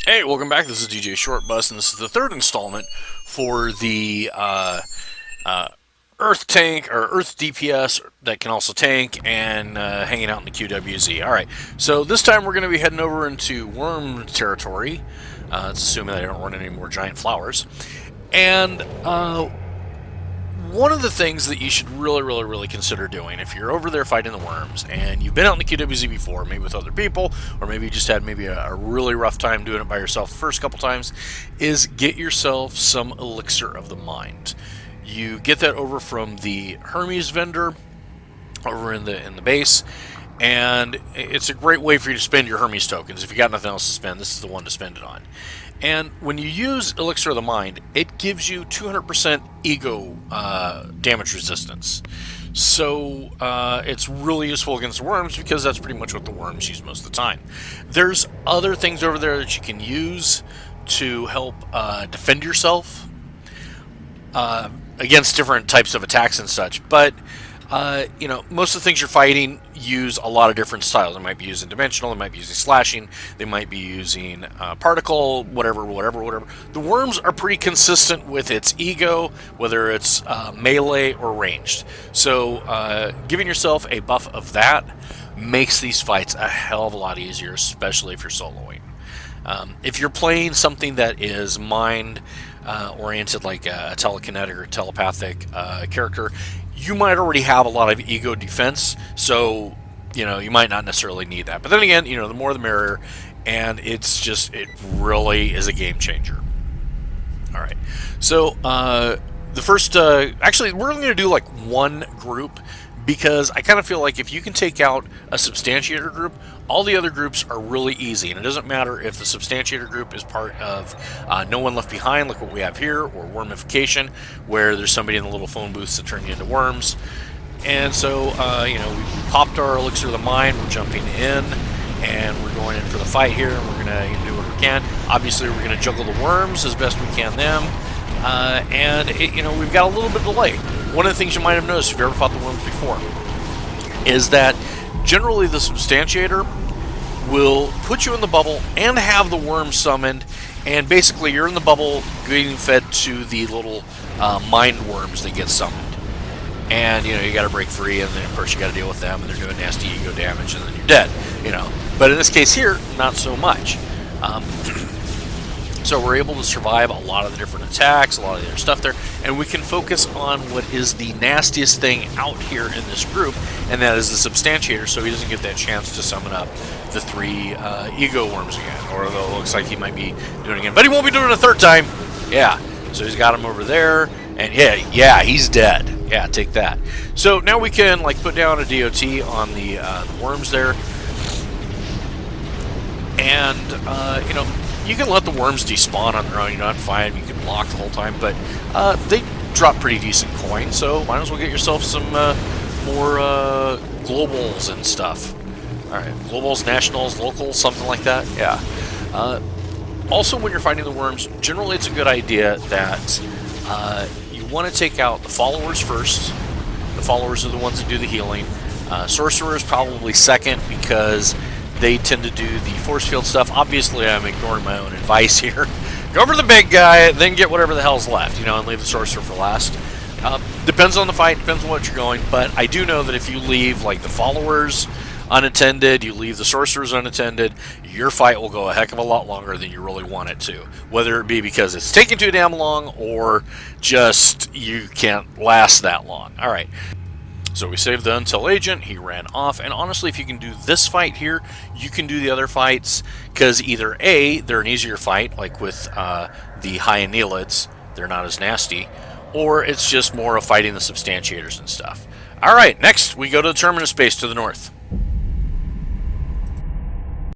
Hey, welcome back. This is DJ Shortbus, and this is the third installment for the Earth tank or Earth DPS that can also tank and hanging out in the QWZ. All right, so this time we're going to be heading over into worm territory. It's assuming that I don't run any more giant flowers, and one of the things that you should really consider doing if you're over there fighting the worms and you've been out in the QWZ before, maybe with other people, or maybe you just had maybe a really rough time doing it by yourself the first couple times, is get yourself some elixir of the mind. You get that over from the Hermes vendor over in the base, and it's a great way for you to spend your Hermes tokens. If you got nothing else to spend, this is the one to spend it on. And when you use Elixir of the Mind, it gives you 200% ego damage resistance. So it's really useful against the worms because that's pretty much what the worms use most of the time. There's other things over there that you can use to help defend yourself against different types of attacks and such, but you know, most of the things you're fighting use a lot of different styles. They might be using dimensional, they might be using slashing, they might be using particle, whatever. The worms are pretty consistent with its ego, whether it's melee or ranged. So giving yourself a buff of that makes these fights a hell of a lot easier, especially if you're soloing. If you're playing something that is mind oriented, like a telekinetic or telepathic character, you might already have a lot of ego defense, so you know you might not necessarily need that. But then again, you know, the more the merrier, and it really is a game changer. All right, so the first, actually, we're only going to do like one group because I kind of feel like if you can take out a substantiator group, all the other groups are really easy, and it doesn't matter if the substantiator group is part of No One Left Behind, like what we have here, or wormification, where there's somebody in the little phone booths that turn you into worms. And so, you know, we popped our Elixir of the Mind, we're jumping in, and we're going in for the fight here, and we're going to do what we can. Obviously, we're going to juggle the worms as best we can them, you know, we've got a little bit of delay. One of the things you might have noticed if you ever fought the worms before is that generally the substantiator will put you in the bubble and have the worm summoned, and basically you're in the bubble getting fed to the little mind worms that get summoned. And you know, you got to break free, and then of course you got to deal with them, and they're doing nasty ego damage, and then you're dead. You know, but in this case here, not so much. So we're able to survive a lot of the different attacks, a lot of the other stuff there, and we can focus on what is the nastiest thing out here in this group, and that is the substantiator, so he doesn't get that chance to summon up the three ego worms again, or although it looks like he might be doing it again, but he won't be doing it a third time. Yeah, so he's got him over there, and yeah, he's dead. Yeah, take that. So now we can like put down a DOT on the worms there, and you know, you can let the worms despawn on their own. You don't have to fight them. You can block the whole time, but they drop pretty decent coin, so might as well get yourself some more globals and stuff. All right, globals, nationals, locals, something like that. Yeah. Also, when you're fighting the worms, generally it's a good idea that you want to take out the followers first. The followers are the ones that do the healing. Sorcerers probably second because they tend to do the force field stuff. Obviously, I'm ignoring my own advice here. Go for the big guy, then get whatever the hell's left, you know, and leave the sorcerer for last. Depends on the fight, depends on what you're going, but I do know that if you leave, like, the followers unattended, you leave the sorcerers unattended, your fight will go a heck of a lot longer than you really want it to. Whether it be because it's taking too damn long, or just you can't last that long. All right. So we saved the Until Agent, he ran off, and honestly, if you can do this fight here, you can do the other fights, because either A, they're an easier fight, like with the Hyonelids, they're not as nasty, or it's just more of fighting the substantiators and stuff. Alright, next we go to the Terminus base to the north.